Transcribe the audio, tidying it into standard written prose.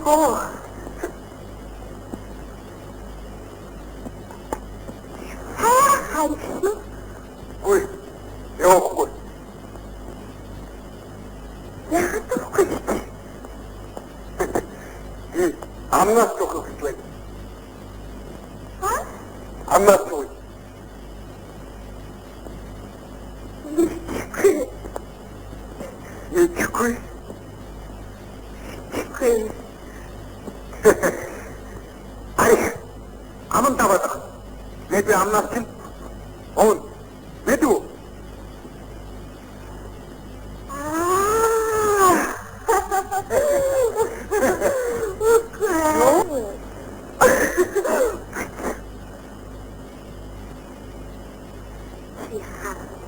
Oh. Handsome. Ой, легкую. Я готов кушать. И она только вслед. А? Она твой. Ничего. Ничего. Ничего. Ay, aman tavatak. Ne bir anlatsın? Oğlum, ne diyor? Тихо.